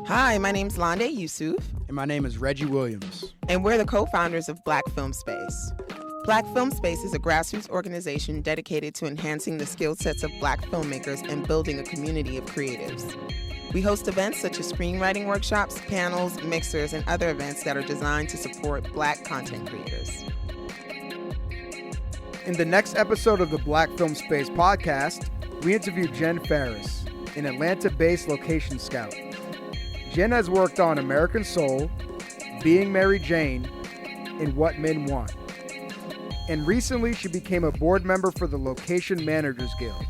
Hi, my name's Londe Yusuf. And my name is Reggie Williams. And we're the co-founders of Black Film Space. Black Film Space is a grassroots organization dedicated to enhancing the skill sets of Black filmmakers and building a community of creatives. We host events such as screenwriting workshops, panels, mixers, and other events that are designed to support Black content creators. In the next episode of the Black Film Space podcast, we interview Jen Farris, an Atlanta-based location scout. Jen has worked on American Soul, Being Mary Jane, and What Men Want. And recently, she became a board member for the Location Managers Guild.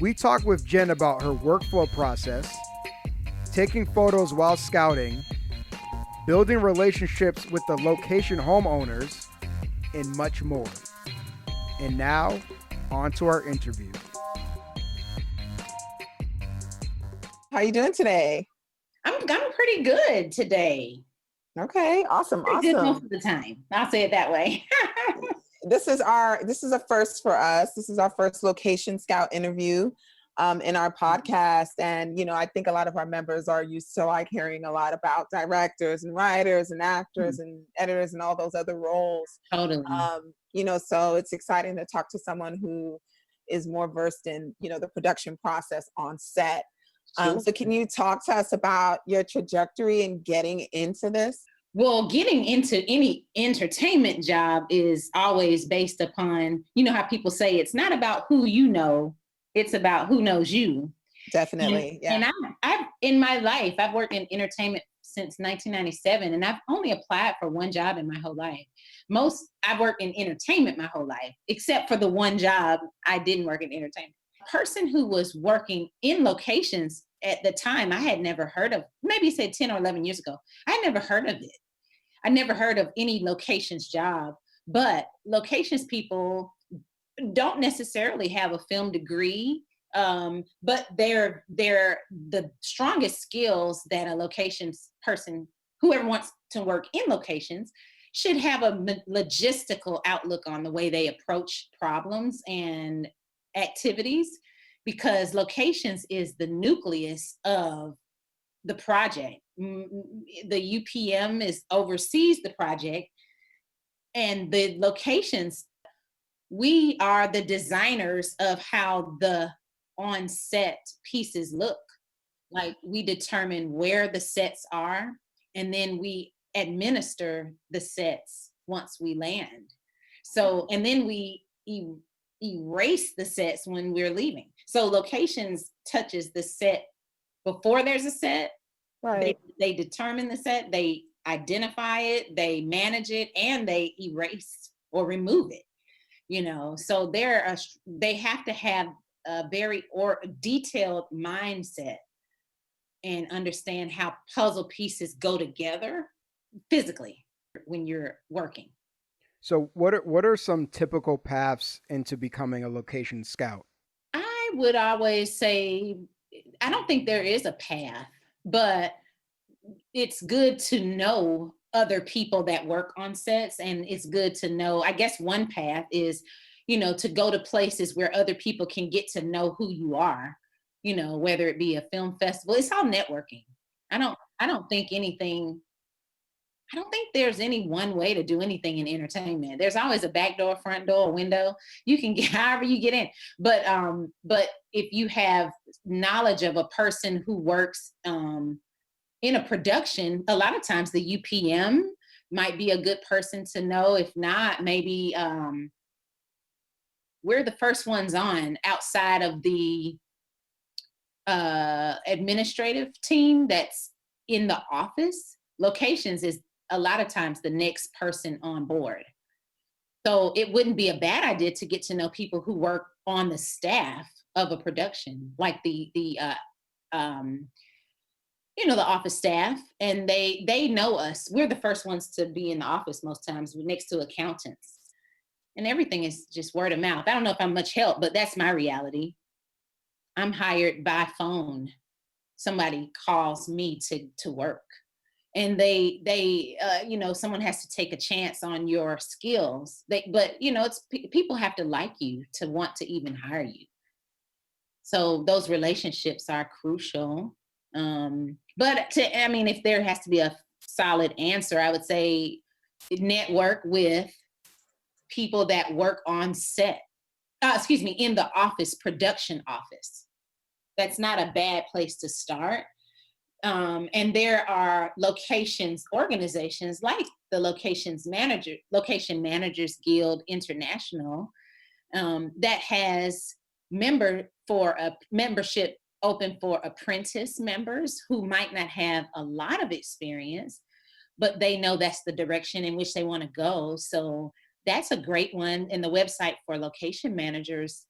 We talk with Jen about her workflow process, taking photos while scouting, building relationships with the location homeowners, and much more. And now, on to our interview. How are you doing today? I'm pretty good today. Okay, awesome. Good most of the time. I'll say it that way. This is a first for us. This is our first location scout interview in our podcast. And, I think a lot of our members are used to like hearing a lot about directors and writers and actors and editors and all those other roles. Totally. So it's exciting to talk to someone who is more versed in, the production process on set. Sure. So can you talk to us about your trajectory in getting into this? Well, getting into any entertainment job is always based upon, how people say it's not about who you know, it's about who knows you. Definitely. And I've in my life, I've worked in entertainment since 1997, and I've only applied for one job in my whole life. I've worked in entertainment my whole life, except for the one job I didn't work in entertainment. Person who was working in locations at the time I had never heard of, maybe say 10 or 11 years ago, I had never heard of it. I never heard of any locations job, but locations people don't necessarily have a film degree, but they're the strongest skills that a locations person, whoever wants to work in locations, should have a logistical outlook on the way they approach problems and activities, because locations is the nucleus of the project. The UPM oversees the project, and the locations, we are the designers of how the on-set pieces look. Like, we determine where the sets are, and then we administer the sets once we land. So, and then we erase the sets when we're leaving. So locations touches the set before there's a set. Right. They determine the set, they identify it, they manage it, and they erase or remove it. So they have to have a very detailed mindset and understand how puzzle pieces go together physically when you're working. So what are some typical paths into becoming a location scout? I would always say, I don't think there is a path, but it's good to know other people that work on sets, and it's good to know, I guess one path is, to go to places where other people can get to know who you are, whether it be a film festival. It's all networking. I don't think there's any one way to do anything in entertainment. There's always a back door, front door, window. You can get however you get in. But if you have knowledge of a person who works in a production, a lot of times the UPM might be a good person to know. If not, maybe we're the first ones on outside of the administrative team that's in the office. Locations is a lot of times the next person on board. So it wouldn't be a bad idea to get to know people who work on the staff of a production, like the office staff, and they know us. We're the first ones to be in the office most times, next to accountants. And everything is just word of mouth. I don't know if I'm much help, but that's my reality. I'm hired by phone. Somebody calls me to work. And someone has to take a chance on your skills. People have to like you to want to even hire you. So those relationships are crucial. But if there has to be a solid answer, I would say network with people that work on set. In the office, production office. That's not a bad place to start. And there are organizations like the Location Managers Guild International, that has membership open for apprentice members who might not have a lot of experience, but they know that's the direction in which they want to go. So that's a great one. And the website for Location Managers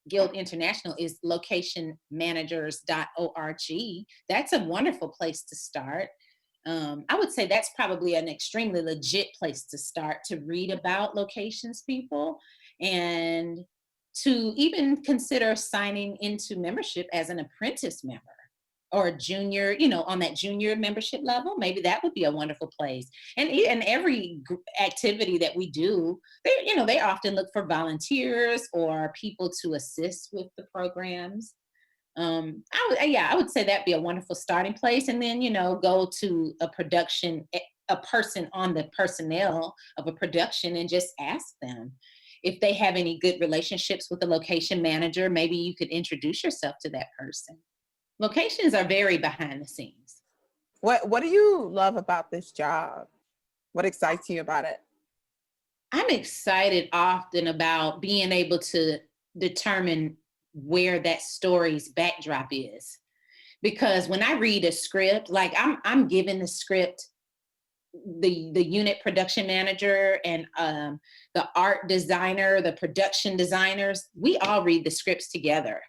Guild International is locationmanagers.org. That's a wonderful place to start. I would say that's probably an extremely legit place to start to read about locations people, and to even consider signing into membership as an apprentice member or a junior, on that junior membership level. Maybe that would be a wonderful place. And every activity that we do, they often look for volunteers or people to assist with the programs. I would say that'd be a wonderful starting place. And then, go to a person on the personnel of a production and just ask them if they have any good relationships with the location manager. Maybe you could introduce yourself to that person. Locations are very behind the scenes. What do you love about this job? What excites you about it? I'm excited often about being able to determine where that story's backdrop is. Because when I read a script, like I'm given the script, the unit production manager and the art designer, the production designers, we all read the scripts together.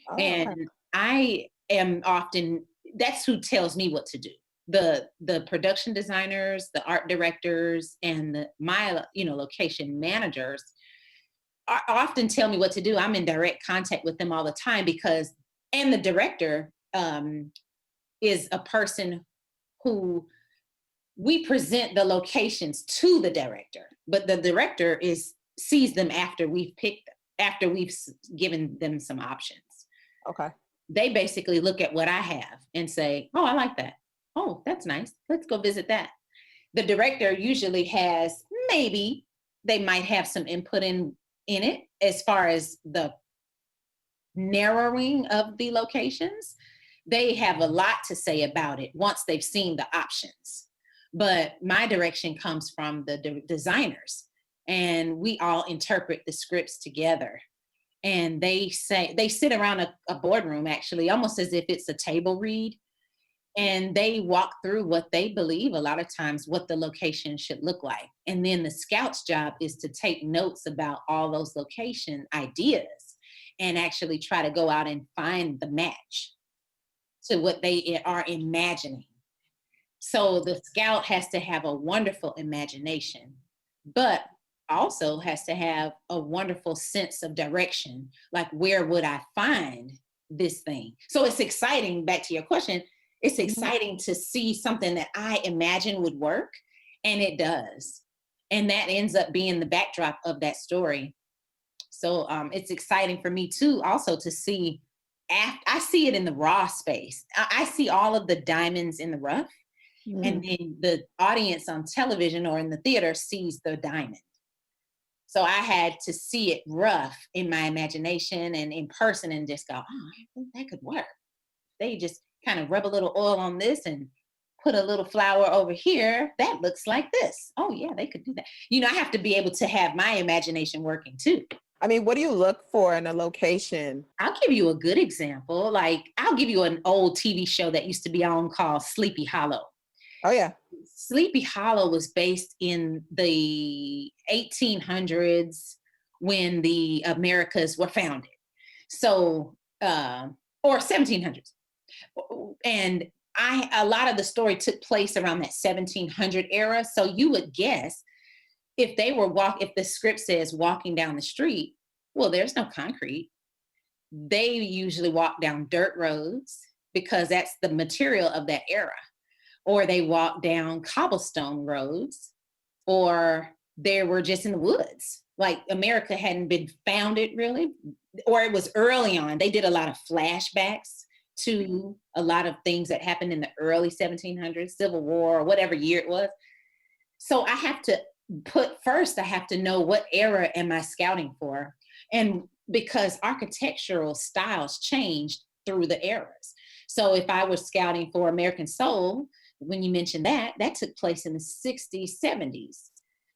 Oh, and okay. I am often, that's who tells me what to do. The production designers, the art directors, and my location managers often tell me what to do. I'm in direct contact with them all the time and the director is a person who we present the locations to the director, but the director sees them after we've given them some options. Okay. They basically look at what I have and say, oh, I like that. Oh, that's nice. Let's go visit that. The director usually they might have some input in it as far as the narrowing of the locations. They have a lot to say about it once they've seen the options. But my direction comes from the designers, and we all interpret the scripts together. And they sit around a boardroom, actually, almost as if it's a table read. And they walk through what they believe, a lot of times, what the location should look like. And then the scout's job is to take notes about all those location ideas and actually try to go out and find the match to what they are imagining. So the scout has to have a wonderful imagination, but also has to have a wonderful sense of direction. Like, where would I find this thing? So it's exciting, back to your question, it's exciting to see something that I imagine would work, and it does. And that ends up being the backdrop of that story. So it's exciting for me too, also to see, I see it in the raw space. I see all of the diamonds in the rough. Mm-hmm. And then the audience on television or in the theater sees the diamond. So I had to see it rough in my imagination and in person and just go, oh, I think that could work. They just kind of rub a little oil on this and put a little flour over here. That looks like this. Oh yeah, they could do that. I have to be able to have my imagination working too. I mean, what do you look for in a location? I'll give you a good example. Like, I'll give you an old TV show that used to be on called Sleepy Hollow. Oh, yeah. Sleepy Hollow was based in the 1800s when the Americas were founded. So, or 1700s. And a lot of the story took place around that 1700 era. So you would guess if the script says walking down the street, well, there's no concrete. They usually walk down dirt roads because that's the material of that era. Or they walk down cobblestone roads, or they were just in the woods. Like, America hadn't been founded really, or it was early on. They did a lot of flashbacks to a lot of things that happened in the early 1700s, Civil War, or whatever year it was. So I have to know what era am I scouting for? And because architectural styles changed through the eras. So if I was scouting for American Soul, when you mentioned that took place in the 60s, 70s.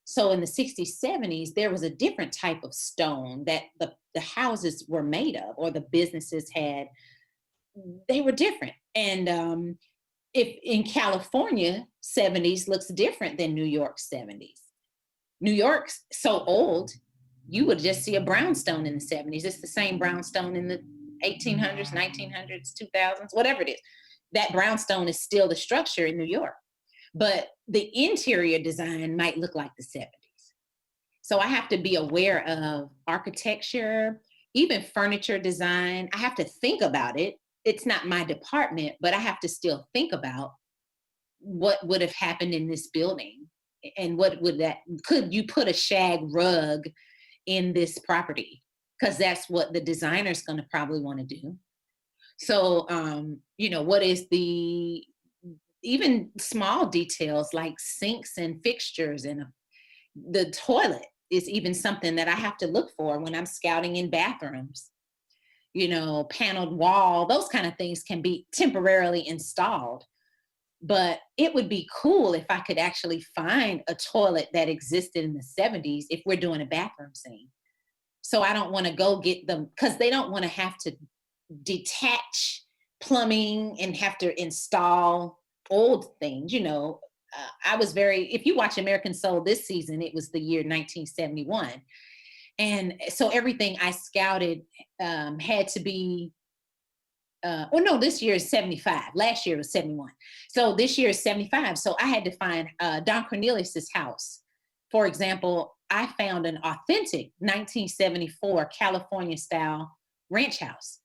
So in the 60s, 70s, there was a different type of stone that the houses were made of, or the businesses had. They were different. And if in California, 70s looks different than New York 70s. New York's so old, you would just see a brownstone in the 70s. It's the same brownstone in the 1800s, 1900s, 2000s, whatever it is. That brownstone is still the structure in New York. But the interior design might look like the 70s. So I have to be aware of architecture, even furniture design. I have to think about it. It's not my department, but I have to still think about what would have happened in this building, and could you put a shag rug in this property? Because that's what the designer's going to probably want to do. So, what is even small details like sinks and fixtures, and the toilet is even something that I have to look for when I'm scouting in bathrooms. Paneled wall, those kind of things can be temporarily installed. But it would be cool if I could actually find a toilet that existed in the 70s if we're doing a bathroom scene. So I don't want to go get them, because they don't want to have to detach plumbing and have to install old things. If you watch American Soul this season, it was the year 1971. And so everything I scouted had to be, this year is 75. Last year was 71. So this year is 75. So I had to find Don Cornelius's house. For example, I found an authentic 1974 California style ranch house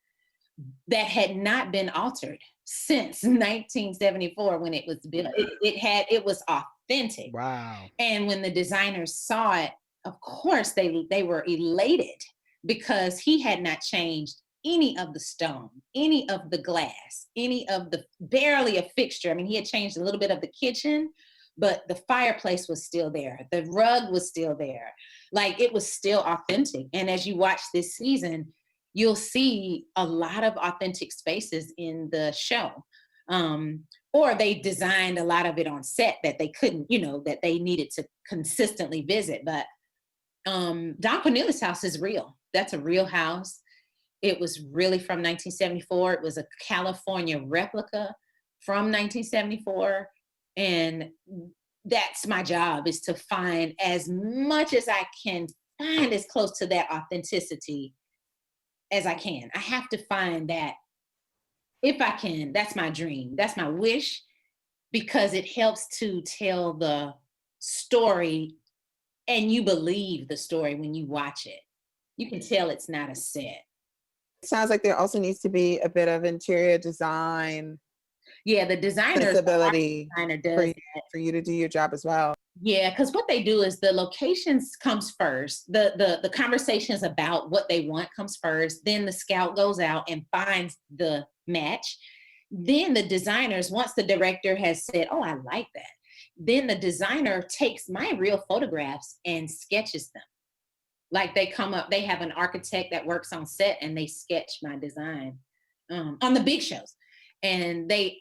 that had not been altered since 1974 when it was built. It was authentic. Wow. And when the designers saw it, of course they were elated, because he had not changed any of the stone, any of the glass, barely a fixture. I mean, he had changed a little bit of the kitchen, but the fireplace was still there. The rug was still there. Like, it was still authentic. And as you watch this season, you'll see a lot of authentic spaces in the show. Or they designed a lot of it on set that they couldn't, that they needed to consistently visit. But Don Cornelius' house is real. That's a real house. It was really from 1974. It was a California replica from 1974. And that's my job, is to find as much as I can, find as close to that authenticity as I can. I have to find that, if I can. That's my dream. That's my wish, because it helps to tell the story, and you believe the story when you watch it. You can tell it's not a set. It sounds like there also needs to be a bit of interior design. Yeah, the designer does for you to do your job as well. Yeah, because what they do is the locations comes first. The conversations about what they want comes first. Then the scout goes out and finds the match. Then the designers, once the director has said, "Oh, I like that," then the designer takes my real photographs and sketches them. Like, they come up, they have an architect that works on set, and they sketch my design on the big shows. And they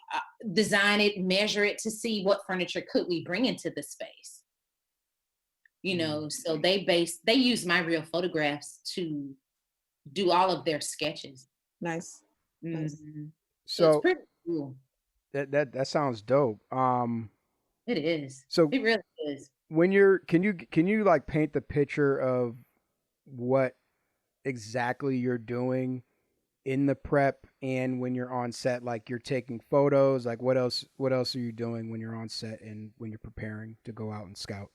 design it, measure it to see what furniture could we bring into the space. So they use my real photographs to do all of their sketches. Nice. Mm-hmm. Nice. So it's pretty cool. That sounds dope. It is. So it really is. When can you like paint the picture of what exactly you're doing in the prep and when you're on set? Like, you're taking photos, like what else are you doing when you're on set and when you're preparing to go out and scout?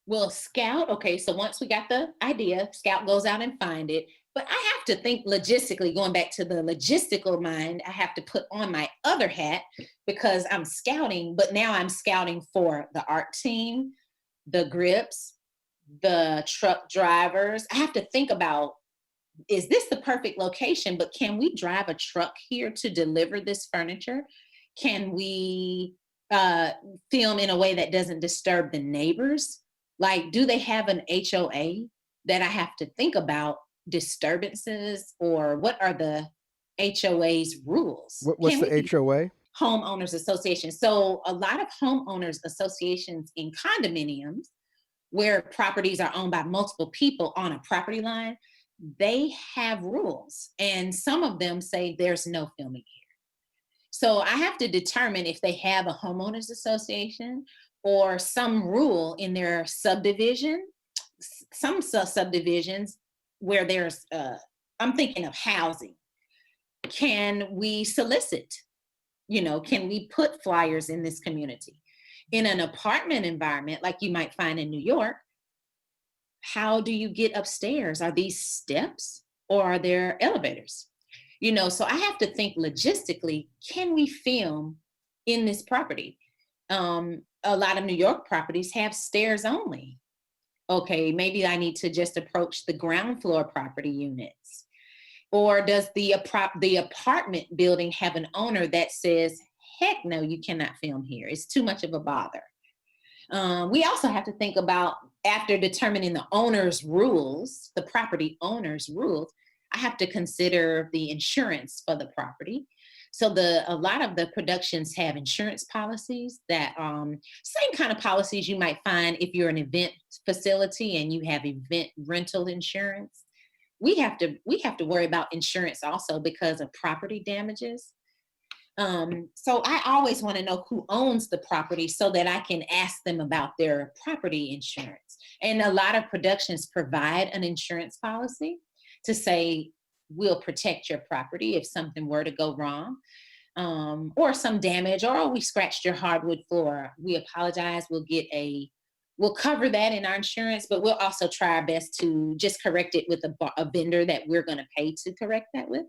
Well, scout, okay, so once we got the idea, scout goes out and find it. But I have to think logistically, going back to the logistical mind, I have to put on my other hat, because I'm scouting, but now I'm scouting for the art team, the grips, the truck drivers. I have to think about is this the perfect location? But can we drive a truck here to deliver this furniture? Can we film in a way that doesn't disturb the neighbors? Like, do they have an HOA that I have to think about disturbances, or what are the HOA's rules? What's the HOA? Homeowners Association. So a lot of homeowners associations in condominiums, where properties are owned by multiple people on a property line, they have rules. And some of them say there's no filming here. So I have to determine if they have a homeowners association or some rule in their subdivision. Some subdivisions where there's, I'm thinking of housing. Can we solicit? Can we put flyers in this community? In an apartment environment, like you might find in New York, how do you get upstairs? Are these steps or are there elevators? So I have to think logistically, can we film in this property? A lot of New York properties have stairs only. Okay, maybe I need to just approach the ground floor property units. Or does the apartment building have an owner that says, heck no, you cannot film here. It's too much of a bother. We also have to think about, after determining the owner's rules, the property owner's rules, I have to consider the insurance for the property. So a lot of the productions have insurance policies that same kind of policies you might find if you're an event facility and you have event rental insurance. We have to worry about insurance also because of property damages. So I always want to know who owns the property so that I can ask them about their property insurance. And a lot of productions provide an insurance policy to say, we'll protect your property if something were to go wrong, or some damage, or we scratched your hardwood floor. We apologize. We'll cover that in our insurance, but we'll also try our best to just correct it with a vendor that we're going to pay to correct that with.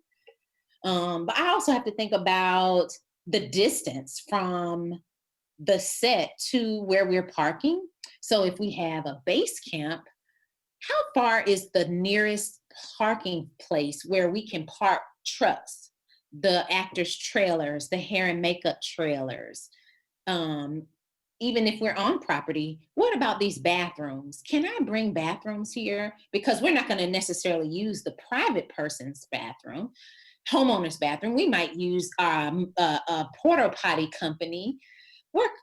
But I also have to think about the distance from the set to where we're parking. So if we have a base camp, how far is the nearest parking place where we can park trucks, the actors' trailers, the hair and makeup trailers? Even if we're on property, what about these bathrooms? Can I bring bathrooms here? Because we're not going to necessarily use the private person's bathroom, homeowner's bathroom. We might use a porta potty company.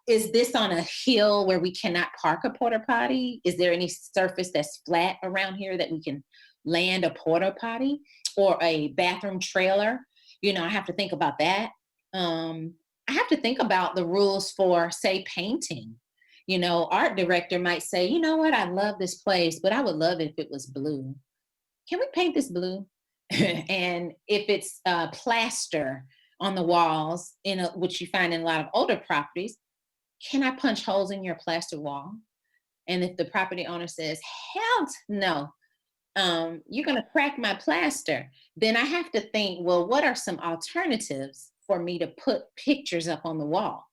Is this on a hill where we cannot park a porta potty? Is there any surface that's flat around here that we can land a porta potty or a bathroom trailer? I have to think about that. I have to think about the rules for, say, painting. Art director might say, you know what, I love this place, but I would love it if it was blue. Can we paint this blue? And if it's plaster on the walls, which you find in a lot of older properties, can I punch holes in your plaster wall? And if the property owner says, hell no, you're going to crack my plaster, then I have to think, well, what are some alternatives for me to put pictures up on the wall?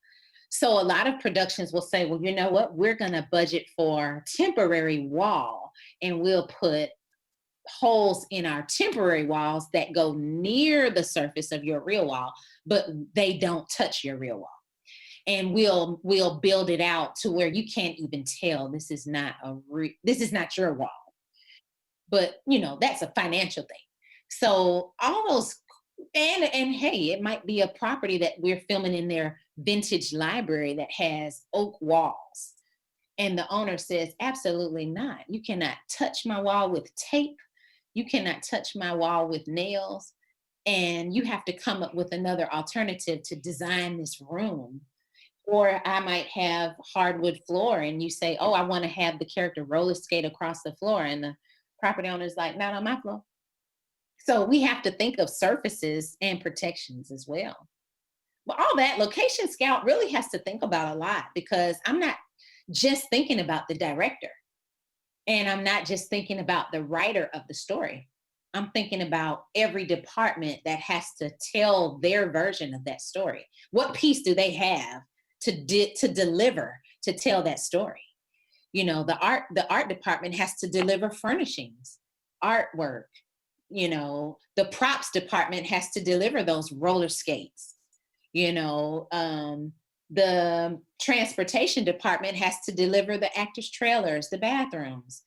So a lot of productions will say, well, you know what, we're going to budget for temporary wall, and we'll put holes in our temporary walls that go near the surface of your real wall, but they don't touch your real wall. And we'll build it out to where you can't even tell this is not your wall. But that's a financial thing. So all those, and hey, it might be a property that we're filming in their vintage library that has oak walls. And the owner says, absolutely not. You cannot touch my wall with tape. You cannot touch my wall with nails. And you have to come up with another alternative to design this room. Or I might have hardwood floor and you say, oh, I want to have the character roller skate across the floor. And the property owner is like, not on my floor. So we have to think of surfaces and protections as well. But all that, Location Scout really has to think about a lot, because I'm not just thinking about the director. And I'm not just thinking about the writer of the story. I'm thinking about every department that has to tell their version of that story. What piece do they have to deliver to tell that story? The art department has to deliver furnishings, artwork, You know, the props department has to deliver those roller skates. You know, the transportation department has to deliver the actors' trailers, the bathrooms.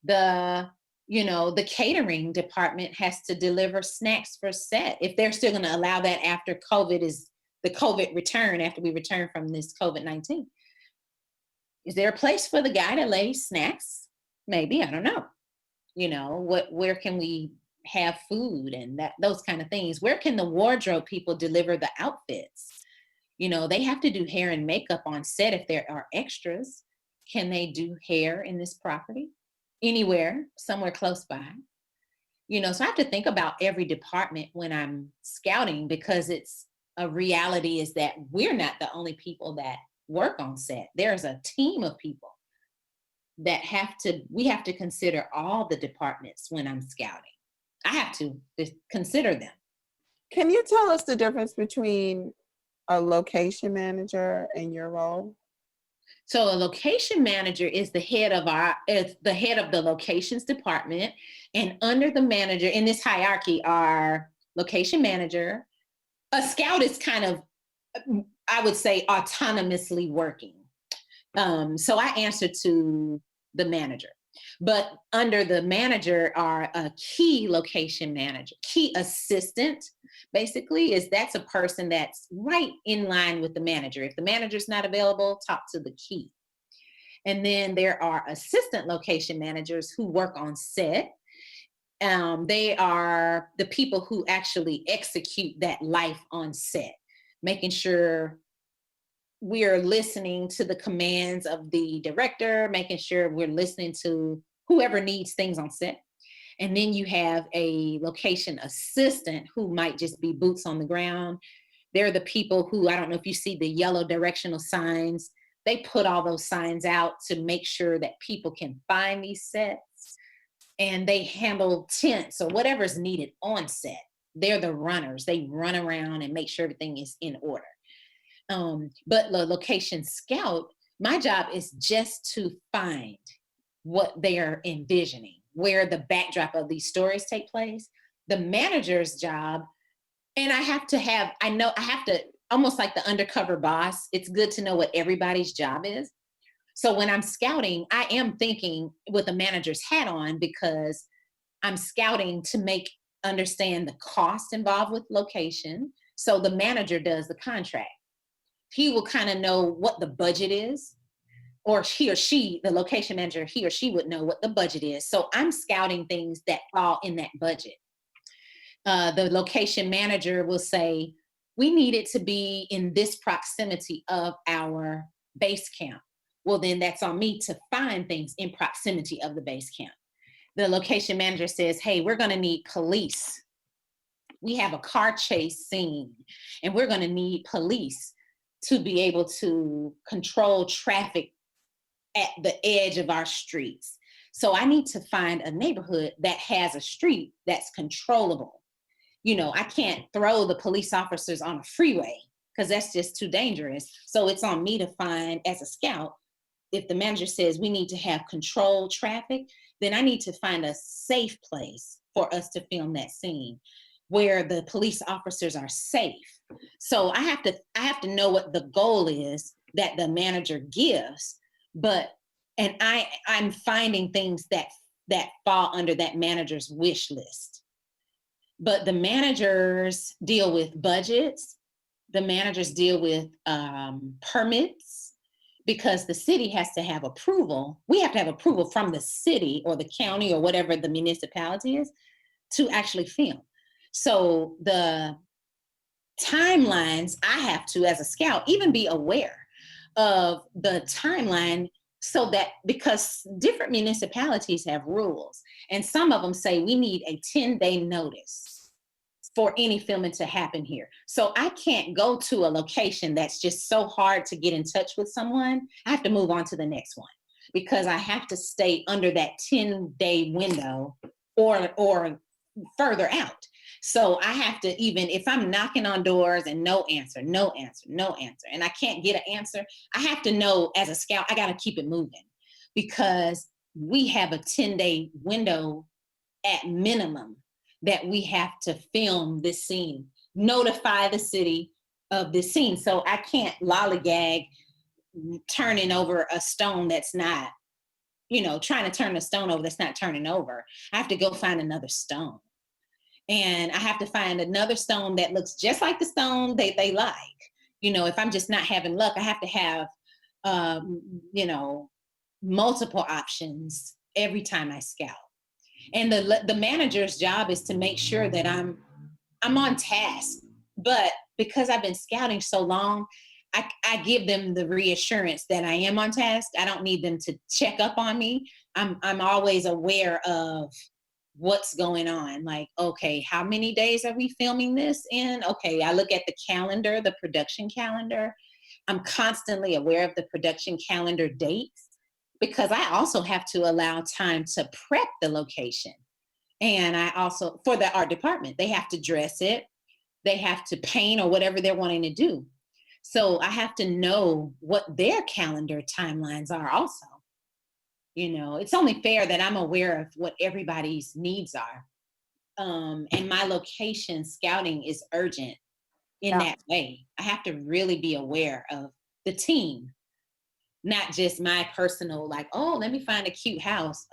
The, you know, the catering department has to deliver snacks for set, if they're still going to allow that after the COVID return, after we return from this COVID-19. Is there a place for the guy to lay snacks? Maybe, I don't know. You know, where can we have food and those kind of things? Where can the wardrobe people deliver the outfits? You know, they have to do hair and makeup on set if there are extras. Can they do hair in this property? Anywhere, somewhere close by. You know, so I have to think about every department when I'm scouting, because it's a reality is that we're not the only people that work on set. There's a team of people that we have to consider all the departments when I'm scouting. I have to consider them. Can you tell us the difference between a location manager and your role? So a location manager is the head of the locations department, and under the manager in this hierarchy are location manager. A scout is kind of, I would say, autonomously working. So I answer to the manager, but under the manager are a key location manager. Key assistant basically that's a person that's right in line with the manager. If the manager's not available, talk to the key. And then there are assistant location managers who work on set. They are the people who actually execute that life on set, making sure we're listening to the commands of the director, making sure we're listening to whoever needs things on set. And then you have a location assistant who might just be boots on the ground. They're the people who, I don't know if you see the yellow directional signs, they put all those signs out to make sure that people can find these sets. And they handle tents or whatever's needed on set. They're the runners. They run around and make sure everything is in order. But the location scout, my job is just to find what they are envisioning, where the backdrop of these stories take place. The manager's job, and I have to, almost like the undercover boss, it's good to know what everybody's job is. So when I'm scouting, I am thinking with a manager's hat on, because I'm scouting to understand the cost involved with location. So the manager does the contract. He will kind of know what the budget is, or he or she, the location manager, he or she would know what the budget is. So I'm scouting things that fall in that budget. The location manager will say, we need it to be in this proximity of our base camp. Well, then that's on me to find things in proximity of the base camp. The location manager says, hey, we're going to need police. We have a car chase scene, and we're going to need police to be able to control traffic at the edge of our streets. So I need to find a neighborhood that has a street that's controllable. You know, I can't throw the police officers on a freeway because that's just too dangerous. So it's on me to find, as a scout, if the manager says we need to have controlled traffic, then I need to find a safe place for us to film that scene where the police officers are safe. So I have to know what the goal is that the manager gives, and I'm finding things that fall under that manager's wish list. But the managers deal with budgets, the managers deal with permits, because the city has to have approval. We have to have approval from the city or the county or whatever the municipality is to actually film. So the timelines, I have to, as a scout, even be aware of the timeline, so that, because different municipalities have rules, and some of them say we need a 10-day notice for any filming to happen here. So I can't go to a location that's just so hard to get in touch with someone. I have to move on to the next one, because I have to stay under that 10-day window or further out. So I have to, even if I'm knocking on doors and no answer, and I can't get an answer, I have to know, as a scout, I got to keep it moving, because we have a 10-day window at minimum that we have to film this scene, notify the city of this scene. So I can't lollygag turning over a stone that's not, trying to turn a stone over that's not turning over. I have to go find another stone. And I have to find another stone that looks just like the stone they like. If I'm just not having luck, I have to have, multiple options every time I scout. And the manager's job is to make sure that I'm on task. But because I've been scouting so long, I give them the reassurance that I am on task. I don't need them to check up on me. I'm always aware of what's going on. Like, okay, how many days are we filming this in? Okay, I look at the calendar, the production calendar. I'm constantly aware of the production calendar dates, because I also have to allow time to prep the location. And I also, for the art department, they have to dress it, they have to paint or whatever they're wanting to do. So I have to know what their calendar timelines are also. It's only fair that I'm aware of what everybody's needs are. And my location scouting is urgent in that way. I have to really be aware of the team, not just my personal, like, oh, let me find a cute house.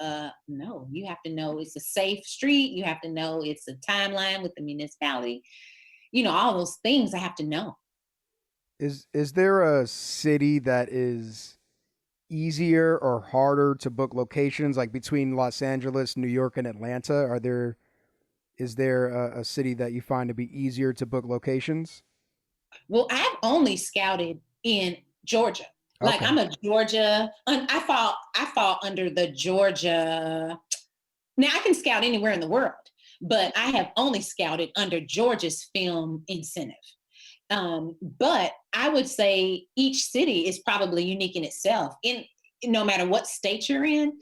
No, you have to know it's a safe street. You have to know it's a timeline with the municipality. All those things I have to know. Is there a city that is easier or harder to book locations, like between Los Angeles, New York, and Atlanta? Is there a city that you find to be easier to book locations? Well, I've only scouted in Georgia. Like, I'm a Georgia, I fall under the Georgia. Now I can scout anywhere in the world, but I have only scouted under Georgia's film incentive. But I would say each city is probably unique in itself, in no matter what state you're in.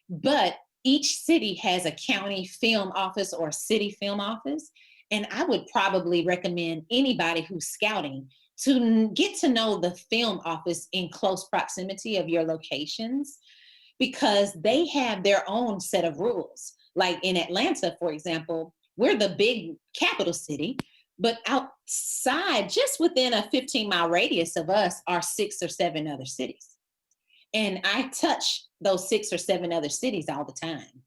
But each city has a county film office or a city film office. And I would probably recommend anybody who's scouting to get to know the film office in close proximity of your locations, because they have their own set of rules. Like in Atlanta, for example, we're the big capital city, but outside, just within a 15-mile radius of us, are 6 or 7 other cities. And I touch those 6 or 7 other cities all the time.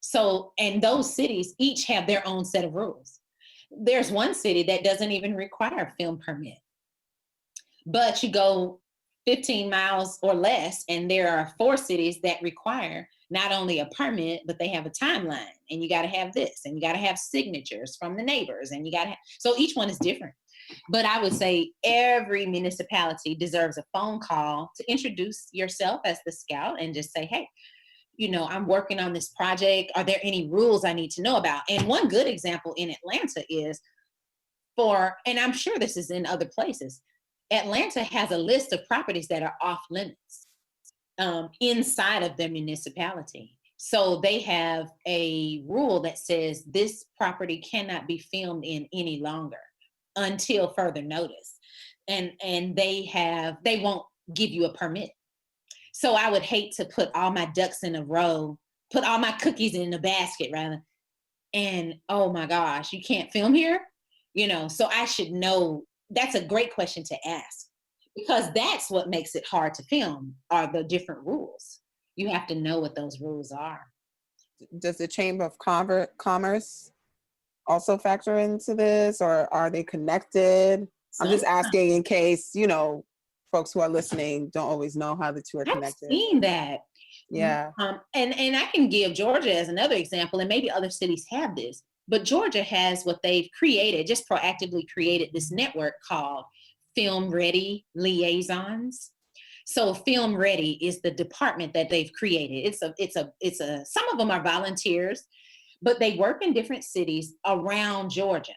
So, and those cities each have their own set of rules. There's one city that doesn't even require a film permit. But you go 15 miles or less, and there are 4 cities that require not only a permit, but they have a timeline. And you got to have this, and you got to have signatures from the neighbors, and you got to have, so each one is different. But I would say every municipality deserves a phone call to introduce yourself as the scout and just say, hey, I'm working on this project. Are there any rules I need to know about? And one good example in Atlanta is and I'm sure this is in other places, Atlanta has a list of properties that are off limits inside of their municipality. So they have a rule that says this property cannot be filmed in any longer until further notice. And they won't give you a permit. So I would hate to put all my ducks in a row, put all my cookies in a basket rather, and oh my gosh, you can't film here? So I should know. That's a great question to ask, because that's what makes it hard to film, are the different rules. You have to know what those rules are. Does the Chamber of Commerce also factor into this, or are they connected? I'm just asking in case, folks who are listening don't always know how the two are connected. I've seen that. Yeah. And I can give Georgia as another example, and maybe other cities have this, but Georgia has what they've created, just proactively created this network called Film Ready Liaisons. So Film Ready is the department that they've created. Some of them are volunteers, but they work in different cities around Georgia.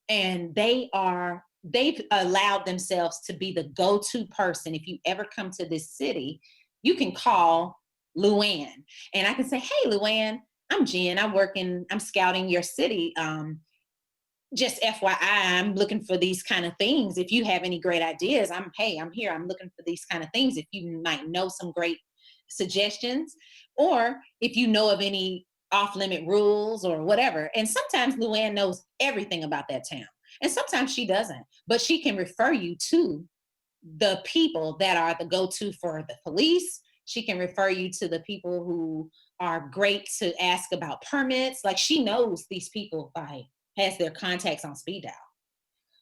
And they've allowed themselves to be the go-to person. If you ever come to this city, you can call Luann. And I can say, hey, Luann, I'm Jen. I'm scouting your city. Just FYI, I'm looking for these kind of things. If you have any great ideas, I'm here. I'm looking for these kind of things. If you might know some great suggestions, or if you know of any off-limit rules or whatever. And sometimes Luann knows everything about that town. And sometimes she doesn't, but she can refer you to the people that are the go-to for the police. She can refer you to the people who are great to ask about permits. Like, she knows these people has their contacts on speed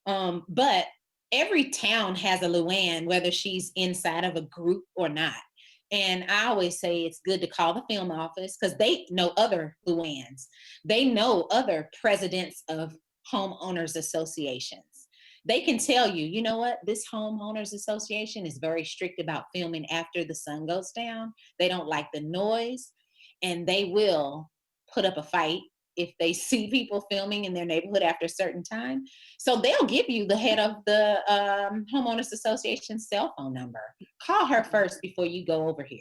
dial. But every town has a Luann, whether she's inside of a group or not. And I always say it's good to call the film office because they know other Luanns. They know other presidents of homeowners associations. They can tell you, you know what, this homeowners association is very strict about filming after the sun goes down. They don't like the noise, and they will put up a fight if they see people filming in their neighborhood after a certain time. So they'll give you the head of the homeowners association's cell phone number. Call her first before you go over here.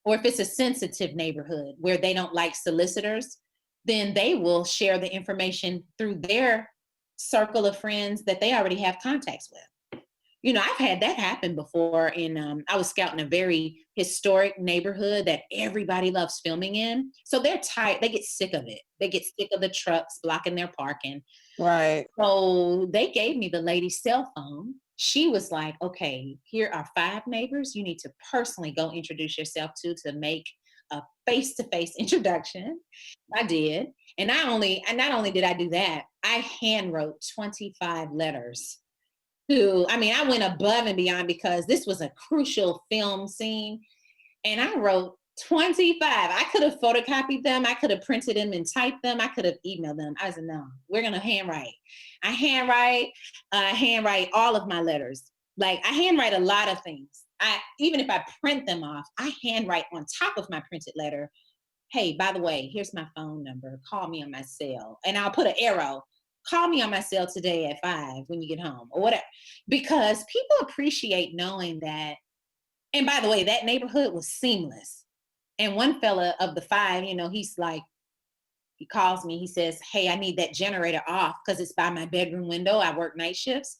Or if it's a sensitive neighborhood where they don't like solicitors, then they will share the information through their circle of friends that they already have contacts with. You know, I've had that happen before. I was scouting a very historic neighborhood that everybody loves filming in. So they're tired. They get sick of it. They get sick of the trucks blocking their parking. Right. So they gave me the lady's cell phone. She was like, okay, here are 5 neighbors you need to personally go introduce yourself to make a face-to-face introduction. I did. And not only did I do that, I hand wrote 25 letters I went above and beyond because this was a crucial film scene. And I wrote 25. I could have photocopied them. I could have printed them and typed them. I could have emailed them. I said, no, we're going to handwrite. I handwrite all of my letters. Like, I handwrite a lot of things. Even if I print them off, I handwrite on top of my printed letter, hey, by the way, here's my phone number. Call me on my cell. And I'll put an arrow. Call me on my cell today at 5 when you get home or whatever. Because people appreciate knowing that. And by the way, that neighborhood was seamless. And one fella of the 5, he's like, he calls me. He says, hey, I need that generator off because it's by my bedroom window. I work night shifts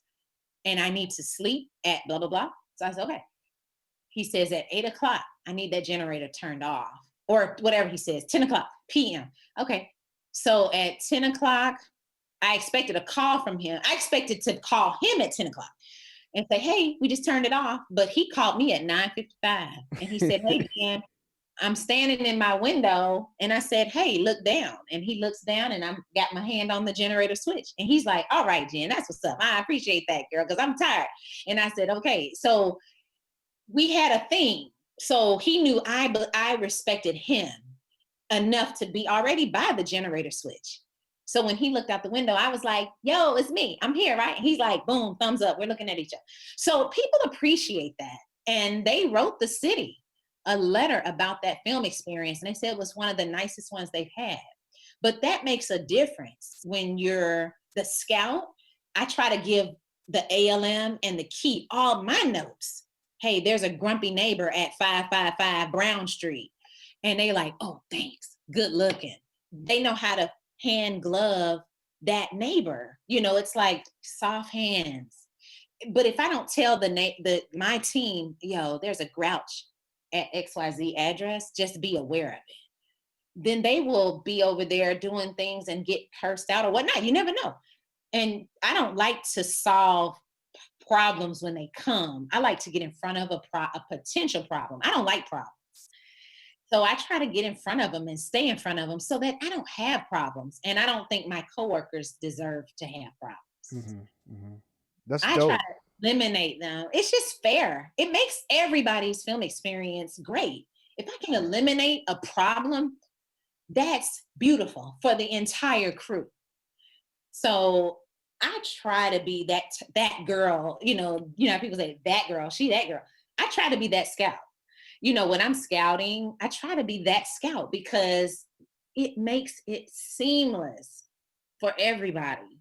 and I need to sleep at blah, blah, blah. So I said, okay. He says at 8 o'clock, I need that generator turned off, or whatever he says, 10 o'clock p.m. Okay. So at 10 o'clock, I expected a call from him. I expected to call him at 10 o'clock and say, hey, we just turned it off. But he called me at 9:55 and he said, hey, Jen, I'm standing in my window. And I said, hey, look down. And he looks down and I got my hand on the generator switch. And he's like, all right, Jen, that's what's up. I appreciate that, girl, because I'm tired. And I said, okay. So we had a theme. So he knew I respected him enough to be already by the generator switch. So when he looked out the window, I was like, yo, it's me. I'm here, right? And he's like, boom, thumbs up. We're looking at each other. So people appreciate that. And they wrote the city a letter about that film experience. And they said it was one of the nicest ones they've had. But that makes a difference when you're the scout. I try to give the ALM and the key all my notes. Hey, there's a grumpy neighbor at 555 Brown Street. And they like, oh, thanks. Good looking. They know how to hand glove that neighbor. It's like soft hands. But if I don't tell my team, yo, there's a grouch at XYZ address, just be aware of it. Then they will be over there doing things and get cursed out or whatnot. You never know. And I don't like to solve problems when they come. I like to get in front of a potential problem. I don't like problems. So I try to get in front of them and stay in front of them so that I don't have problems. And I don't think my coworkers deserve to have problems. Mm-hmm, mm-hmm. That's I dope. try to eliminate them. It's just fair. It makes everybody's film experience great. If I can eliminate a problem, that's beautiful for the entire crew. So I try to be that girl, people say that girl, she that girl. I try to be that scout. When I'm scouting, I try to be that scout because it makes it seamless for everybody.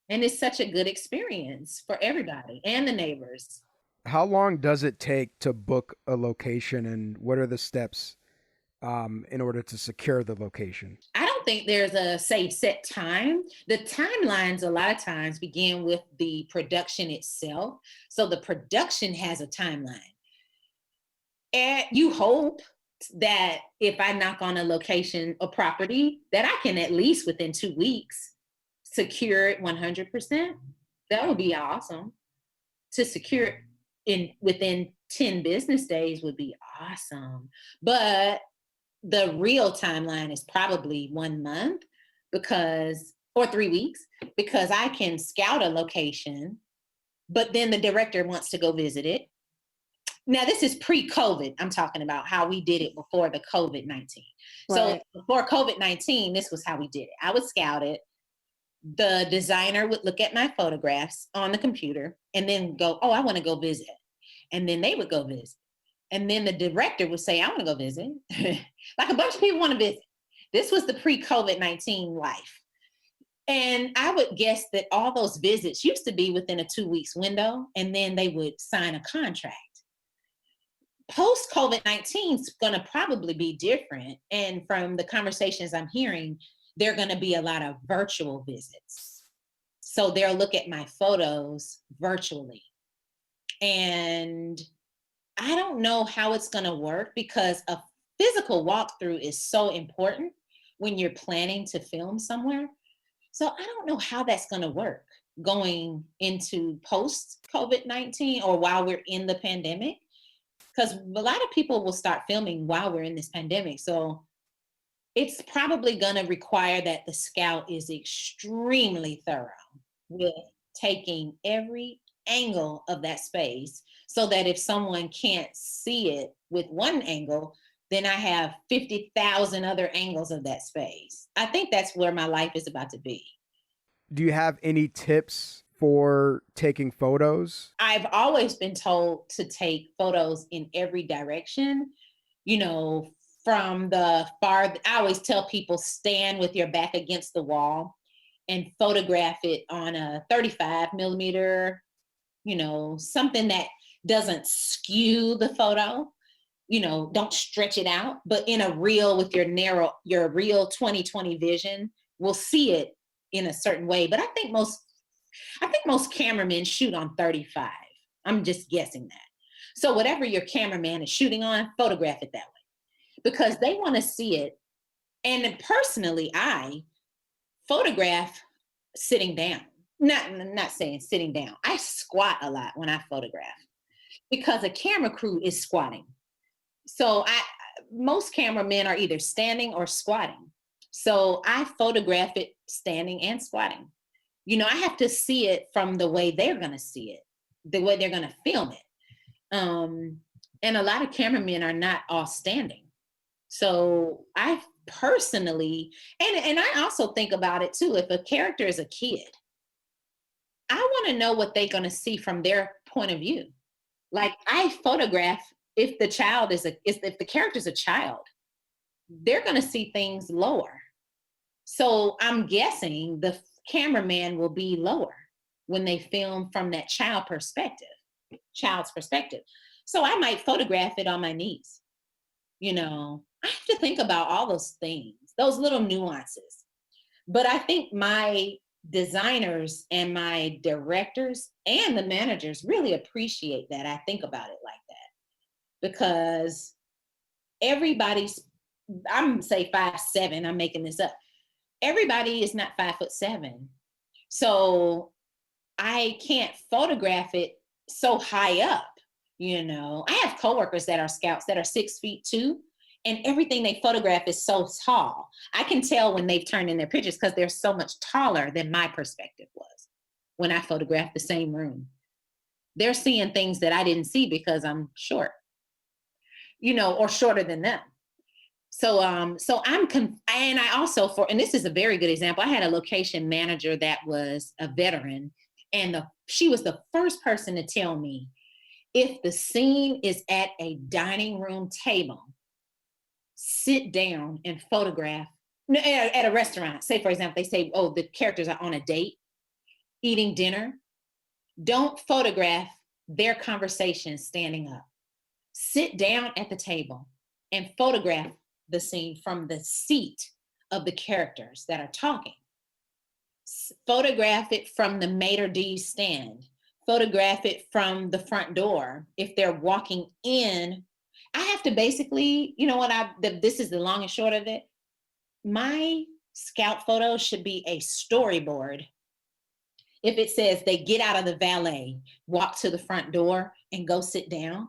And it's such a good experience for everybody and the neighbors. How long does it take to book a location, and what are the steps in order to secure the location? I don't think there's a set time. The timelines a lot of times begin with the production itself. So the production has a timeline. And you hope that if I knock on a location or property, that I can at least within 2 weeks secure it 100%. That would be awesome. To secure it within 10 business days would be awesome. But the real timeline is probably 1 month or 3 weeks, because I can scout a location, but then the director wants to go visit it. Now, this is pre-COVID. I'm talking about how we did it before the COVID-19. Right. So before COVID-19, this was how we did it. I would scout it. The designer would look at my photographs on the computer and then go, oh, I want to go visit. And then they would go visit. And then the director would say, I want to go visit. Like a bunch of people want to visit. This was the pre-COVID-19 life. And I would guess that all those visits used to be within a 2 weeks window, and then they would sign a contract. Post-COVID-19 is going to probably be different. And from the conversations I'm hearing, there are going to be a lot of virtual visits. So they'll look at my photos virtually. And I don't know how it's going to work, because a physical walkthrough is so important when you're planning to film somewhere. So I don't know how that's going to work going into post-COVID-19 or while we're in the pandemic, because a lot of people will start filming while we're in this pandemic. So it's probably going to require that the scout is extremely thorough with taking every angle of that space, so that if someone can't see it with one angle, then I have 50,000 other angles of that space. I think that's where my life is about to be. Do you have any tips for taking photos? I've always been told to take photos in every direction, from the far. I always tell people, stand with your back against the wall and photograph it on a 35 millimeter, something that doesn't skew the photo, don't stretch it out, but in a reel with your real 20/20 vision, will see it in a certain way. But I think most cameramen shoot on 35. I'm just guessing that. So whatever your cameraman is shooting on, photograph it that way, because they want to see it. And personally, I photograph sitting down. Not saying sitting down. I squat a lot when I photograph, because a camera crew is squatting. So most cameramen are either standing or squatting. So I photograph it standing and squatting. I have to see it from the way they're going to see it, the way they're going to film it. And a lot of cameramen are not all standing. So I personally, and I also think about it too, if a character is a kid, I want to know what they're going to see from their point of view. Like, I photograph, if the character's a child, they're going to see things lower. So I'm guessing the cameraman will be lower when they film from that child's perspective. So I might photograph it on my knees. I have to think about all those things, those little nuances. But I think my designers and my directors and the managers really appreciate that I think about it like that, because I'm say 5'7", I'm making this up. Everybody is not 5'7". So I can't photograph it so high up. I have coworkers that are scouts that are 6'2", and everything they photograph is so tall. I can tell when they've turned in their pictures, because they're so much taller than my perspective was when I photographed the same room. They're seeing things that I didn't see because I'm short, or shorter than them. So and I also and this is a very good example. I had a location manager that was a veteran, and she was the first person to tell me, if the scene is at a dining room table, sit down and photograph. At a restaurant, say for example, they say, oh, the characters are on a date, eating dinner. Don't photograph their conversation standing up. Sit down at the table and photograph the scene from the seat of the characters that are talking. Photograph it from the maitre d's stand. Photograph it from the front door if they're walking in I have to basically, you know what, this is the long and short of it. My scout photo should be a storyboard. If it says they get out of the valet, walk to the front door, and go sit down,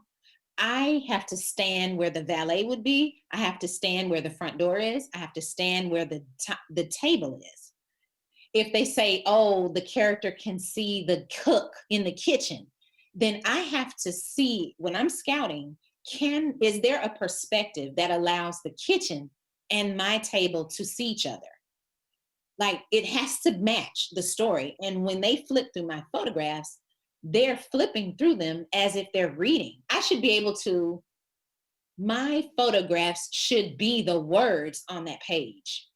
I have to stand where the valet would be. I have to stand where the front door is. I have to stand where the table is. If they say, oh, the character can see the cook in the kitchen, then I have to see, when I'm scouting, is there a perspective that allows the kitchen and my table to see each other? Like, it has to match the story. And when they flip through my photographs, they're flipping through them as if they're reading. I should be able to, my photographs should be the words on that page.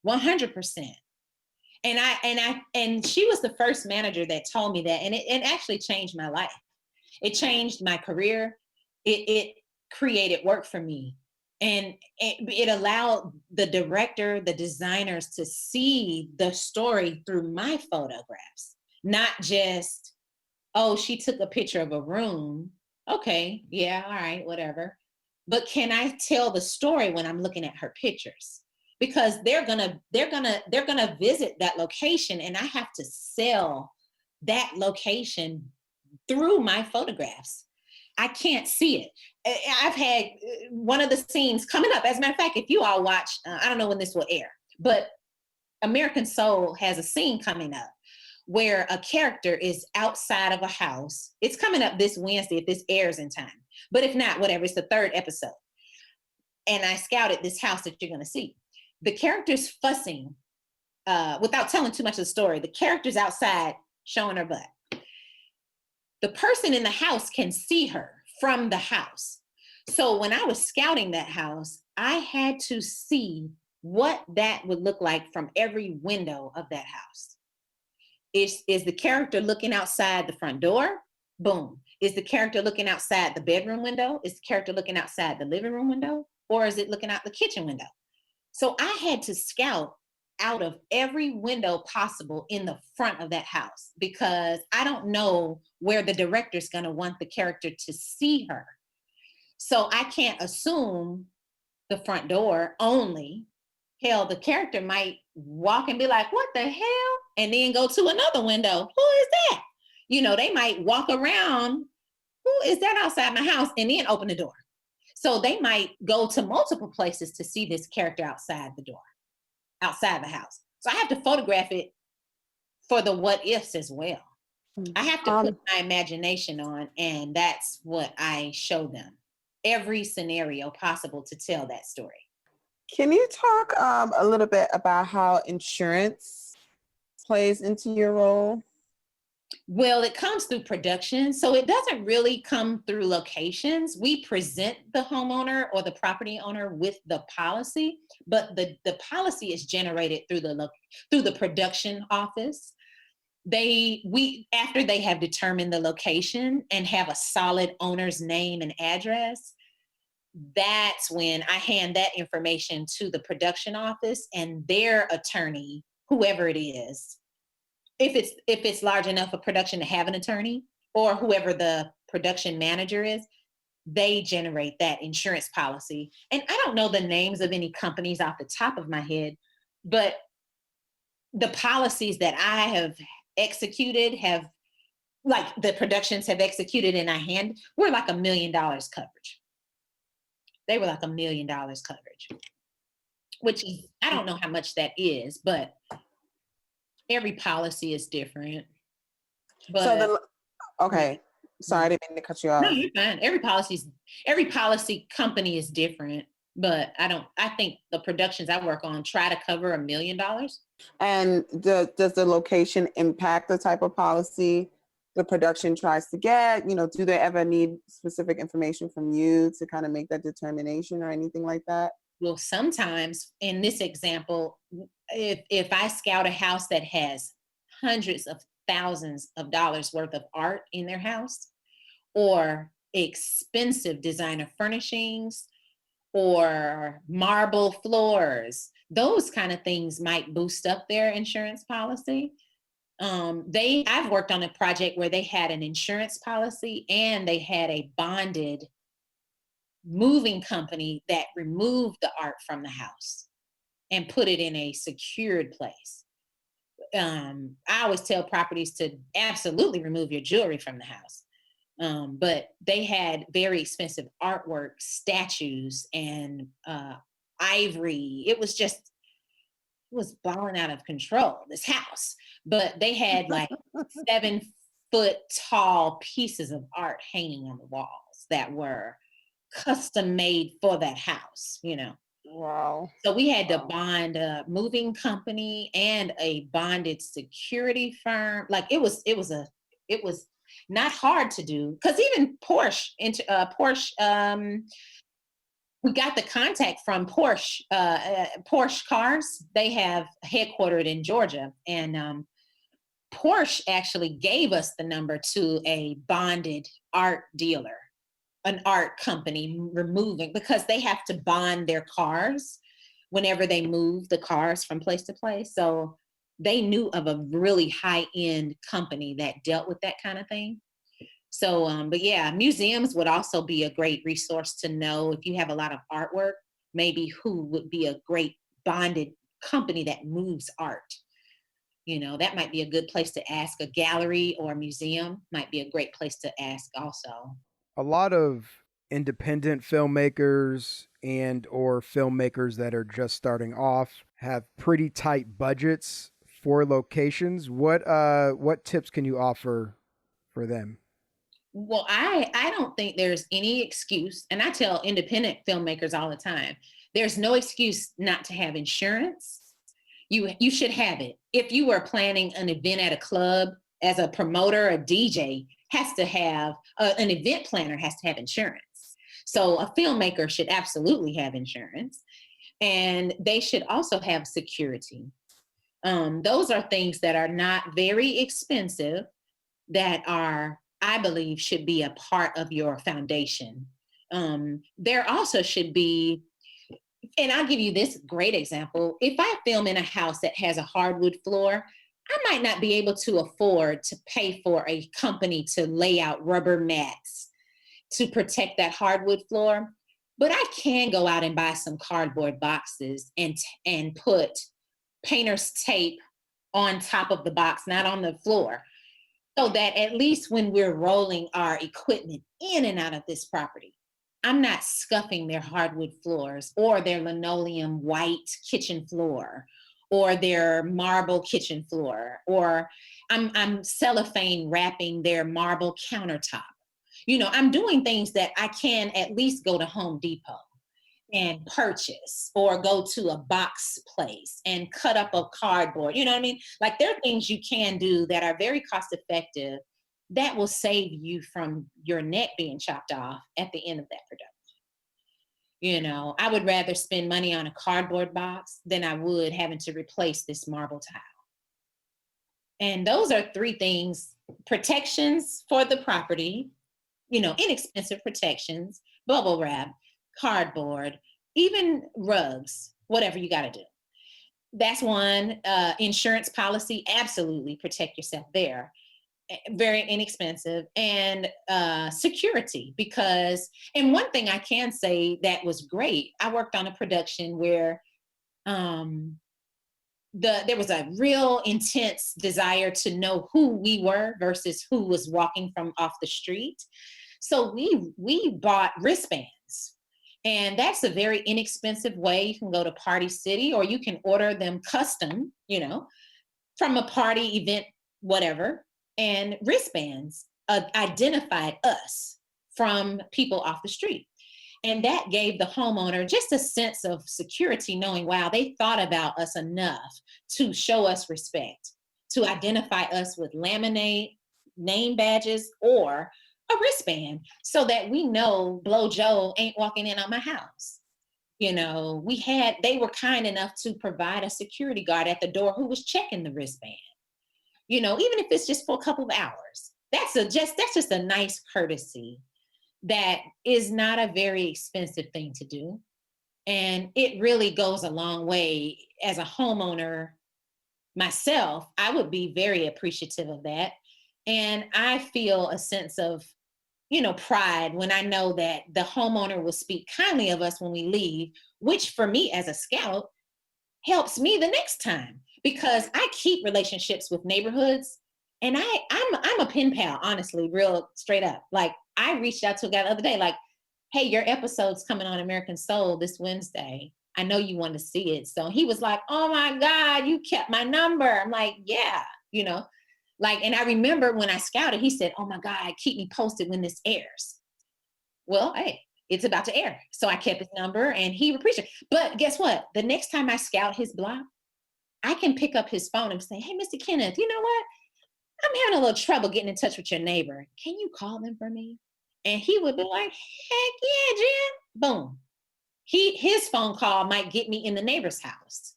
100%. And she was the first manager that told me that. And it actually changed my life. It changed my career. It created work for me. And it allowed the director, the designers to see the story through my photographs, not just, oh, she took a picture of a room. Okay, yeah, all right, whatever. But can I tell the story when I'm looking at her pictures? Because they're gonna visit that location, and I have to sell that location through my photographs. I can't see it. I've had one of the scenes coming up. As a matter of fact, if you all watch, I don't know when this will air, but American Soul has a scene coming up where a character is outside of a house. It's coming up this Wednesday if this airs in time. But if not, whatever, it's the 3rd episode. And I scouted this house that you're going to see. The character's fussing, without telling too much of the story, the character's outside showing her butt. The person in the house can see her from the house. So when I was scouting that house, I had to see what that would look like from every window of that house. Is the character looking outside the front door? Boom. Is the character looking outside the bedroom window? Is the character looking outside the living room window? Or is it looking out the kitchen window? So I had to scout out of every window possible in the front of that house, because I don't know where the director's going to want the character to see her. So I can't assume the front door only. Hell, the character might walk and be like, what the hell? And then go to another window. Who is that? You know, they might walk around. Who is that outside my house? And then open the door. So they might go to multiple places to see this character outside the door, outside the house. So I have to photograph it for the what ifs as well. I have to put my imagination on, and that's what I show them. Every scenario possible to tell that story. Can you talk a little bit about how insurance plays into your role? Well, it comes through production, so it doesn't really come through locations. We present the homeowner or the property owner with the policy, but the policy is generated through the production office. After they have determined the location and have a solid owner's name and address, that's when I hand that information to the production office, and their attorney, whoever it is, if it's large enough a production to have an attorney, or whoever the production manager is, they generate that insurance policy. And I don't know the names of any companies off the top of my head, but the policies that I have executed the productions have executed and I were like $1 million coverage. They were like $1 million coverage, which is, I don't know how much that is, but every policy is different. But okay. Sorry, I didn't mean to cut you off. No, you're fine. Every policy company is different, but I think the productions I work on try to cover $1 million. And does the location impact the type of policy the production tries to get? You know, do they ever need specific information from you to kind of make that determination or anything like that? Well, sometimes in this example, if I scout a house that has hundreds of thousands of dollars worth of art in their house, or expensive designer furnishings, or marble floors, those kind of things might boost up their insurance policy. I've worked on a project where they had an insurance policy and they had a bonded moving company that removed the art from the house and put it in a secured place. I always tell properties to absolutely remove your jewelry from the house. But they had very expensive artwork, statues, and ivory. It was balling out of control, this house. But they had like 7-foot tall pieces of art hanging on the walls that were custom made for that house, you know. Wow. So we had to bond a moving company and a bonded security firm. Like it was not hard to do, because even Porsche, we got the contact from Porsche Cars. They have headquartered in Georgia, and Porsche actually gave us the number to a bonded art dealer, an art company removing, because they have to bond their cars whenever they move the cars from place to place. So they knew of a really high-end company that dealt with that kind of thing. So, but yeah, museums would also be a great resource to know if you have a lot of artwork, maybe who would be a great bonded company that moves art. You know, that might be a good place to ask. A gallery or a museum might be a great place to ask also. A lot of independent filmmakers and or filmmakers that are just starting off have pretty tight budgets for locations. What tips can you offer for them? Well, I don't think there's any excuse, and I tell independent filmmakers all the time, there's no excuse not to have insurance. You should have it. If you were planning an event at a club, as a promoter, a DJ has to have, an event planner has to have insurance. So a filmmaker should absolutely have insurance, and they should also have security. Those are things that are not very expensive, that are, I believe, should be a part of your foundation. There also should be, and I'll give you this great example. If I film in a house that has a hardwood floor, I might not be able to afford to pay for a company to lay out rubber mats to protect that hardwood floor, but I can go out and buy some cardboard boxes and put painter's tape on top of the box, not on the floor, so that at least when we're rolling our equipment in and out of this property, I'm not scuffing their hardwood floors or their linoleum white kitchen floor or their marble kitchen floor, or I'm cellophane wrapping their marble countertop. You know, I'm doing things that I can at least go to Home Depot and purchase, or go to a box place and cut up a cardboard. You know what I mean? Like, there are things you can do that are very cost effective that will save you from your neck being chopped off at the end of that production. You know, I would rather spend money on a cardboard box than I would having to replace this marble tile. And those are 3 things: protections for the property, you know, inexpensive protections, bubble wrap, cardboard, even rugs, whatever you got to do. That's one. Insurance policy, absolutely protect yourself there. Very inexpensive. And security, because, and one thing I can say that was great, I worked on a production where there was a real intense desire to know who we were versus who was walking from off the street. So we bought wristbands, and that's a very inexpensive way. You can go to Party City, or you can order them custom, you know, from a party event, whatever. And wristbands identified us from people off the street. And that gave the homeowner just a sense of security, knowing, wow, they thought about us enough to show us respect, to identify us with laminate, name badges, or a wristband, so that we know Blow Joe ain't walking in on my house. You know, they were kind enough to provide a security guard at the door who was checking the wristband. You know, even if it's just for a couple of hours, that's just a nice courtesy that is not a very expensive thing to do. And it really goes a long way. As a homeowner myself, I would be very appreciative of that. And I feel a sense of pride when I know that the homeowner will speak kindly of us when we leave, which for me as a scout helps me the next time, because I keep relationships with neighborhoods, and I'm a pen pal, honestly, real straight up. Like, I reached out to a guy the other day, like, hey, your episode's coming on American Soul this Wednesday. I know you want to see it. So he was like, oh my God, you kept my number. I'm like, yeah, like, and I remember when I scouted, he said, oh my God, keep me posted when this airs. Well, hey, it's about to air. So I kept his number and he appreciated it. But guess what? The next time I scout his block, I can pick up his phone and say, hey, Mr. Kenneth, you know what? I'm having a little trouble getting in touch with your neighbor. Can you call them for me? And he would be like, heck yeah, Jen. Boom. His phone call might get me in the neighbor's house,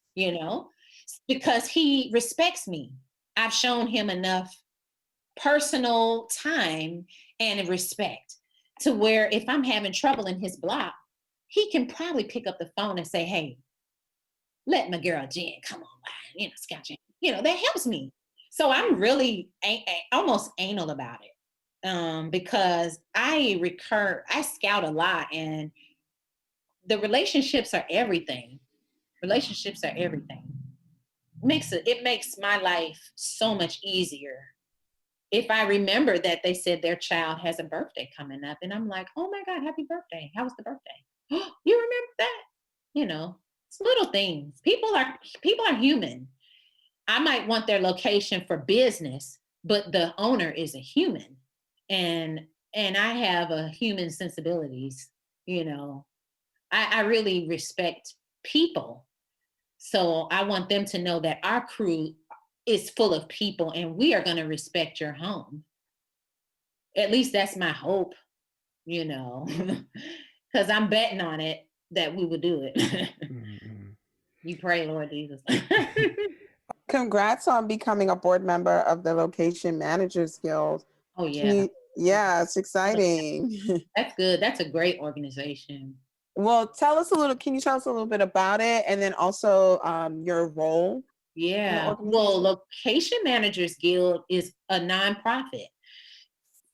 because he respects me. I've shown him enough personal time and respect to where if I'm having trouble in his block, he can probably pick up the phone and say, hey, let my girl Jen come on by, scout Jen. That helps me. So I'm really almost anal about it, because I scout a lot, and the relationships are everything. Relationships are everything. It makes my life so much easier if I remember that they said their child has a birthday coming up, and I'm like, oh my God, happy birthday. How was the birthday? Oh, you remember that? It's little things. People are human. I might want their location for business, but the owner is a human. And I have a human sensibilities, I really respect people. So I want them to know that our crew is full of people and we are going to respect your home. At least that's my hope, because I'm betting on it that we will do it. Mm-hmm. You pray, Lord Jesus. Congrats on becoming a board member of the Location Managers Guild. Oh, yeah. Yeah, it's exciting. That's good. That's a great organization. Well, can you tell us a little bit about it, and then also your role? Yeah. Well, Location Managers Guild is a nonprofit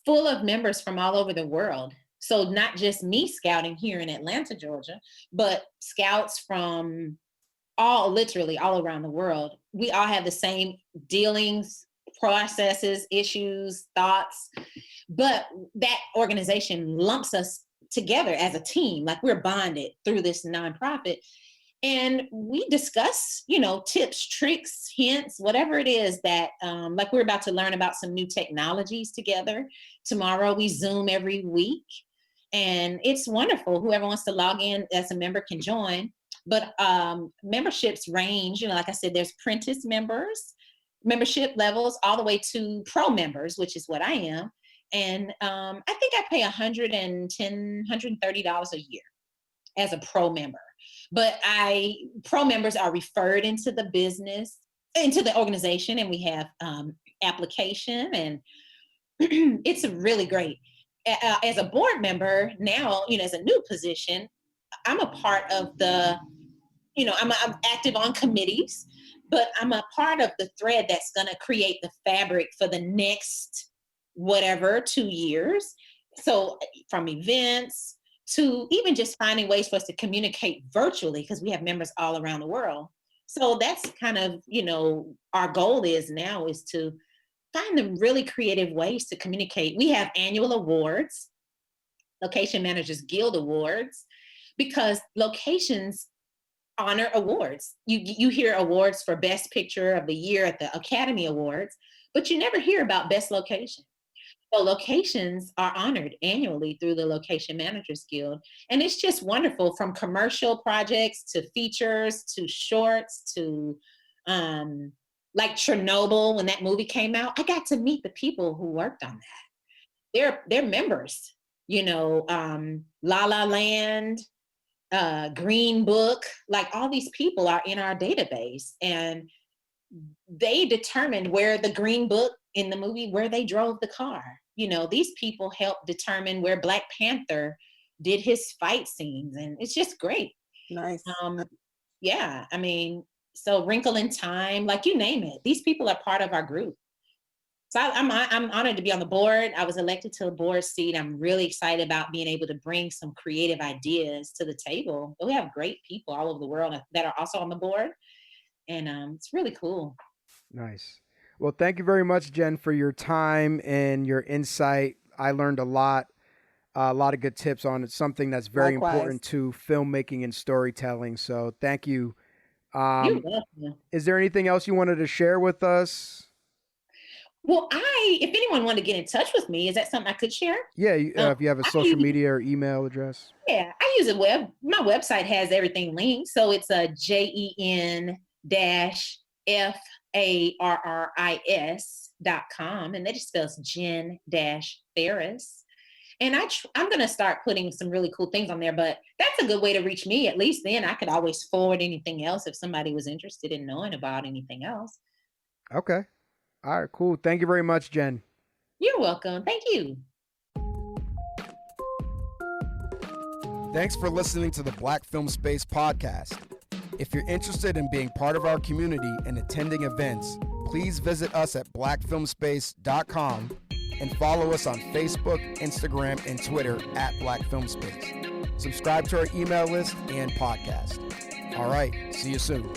full of members from all over the world. So not just me scouting here in Atlanta, Georgia, but scouts from literally all around the world. We all have the same dealings, processes, issues, thoughts, but that organization lumps us together as a team. Like, we're bonded through this nonprofit, and we discuss, tips, tricks, hints, whatever it is that, like, we're about to learn about some new technologies together. Tomorrow we Zoom every week, and it's wonderful. Whoever wants to log in as a member can join. But memberships range, like I said, there's apprentice members, membership levels, all the way to pro members, which is what I am. And I think I pay $110, $130 a year as a pro member. But pro members are referred into the organization, and we have application, and it's really great. As a board member now, as a new position, I'm a part of I'm active on committees, but I'm a part of the thread that's going to create the fabric for the next 2 years. So from events to even just finding ways for us to communicate virtually, because we have members all around the world. So that's kind of, our goal is to find the really creative ways to communicate. We have annual awards, Location Managers Guild Awards, because locations honor awards. You hear awards for Best Picture of the Year at the Academy Awards, but you never hear about Best Location. So locations are honored annually through the Location Managers Guild. And it's just wonderful, from commercial projects to features to shorts to like Chernobyl. When that movie came out, I got to meet the people who worked on that. They're members, La La Land, Green Book, like all these people are in our database, and they determined where the Green Book in the movie, where they drove the car. These people helped determine where Black Panther did his fight scenes, and it's just great. Nice. Yeah, I mean, so Wrinkle in Time, like, you name it, these people are part of our group. So I'm honored to be on the board. I was elected to a board seat. I'm really excited about being able to bring some creative ideas to the table. We have great people all over the world that are also on the board. And it's really cool. Nice. Well, thank you very much, Jen, for your time and your insight. I learned a lot of good tips on it, something that's very important to filmmaking and storytelling. So thank you. You're welcome. Is there anything else you wanted to share with us? Well, if anyone wanted to get in touch with me, is that something I could share? Yeah, if you have a social media or email address. Yeah, I use my website has everything linked. So it's a JEN-FARRIS.com, and that just spells Jen-Farris. And I'm going to start putting some really cool things on there, but that's a good way to reach me. At least then I could always forward anything else if somebody was interested in knowing about anything else. Okay. All right, cool. Thank you very much, Jen. You're welcome. Thank you. Thanks for listening to the Black Film Space podcast. If you're interested in being part of our community and attending events, please visit us at blackfilmspace.com and follow us on Facebook, Instagram, and Twitter at Black Film Space. Subscribe to our email list and podcast. All right, see you soon.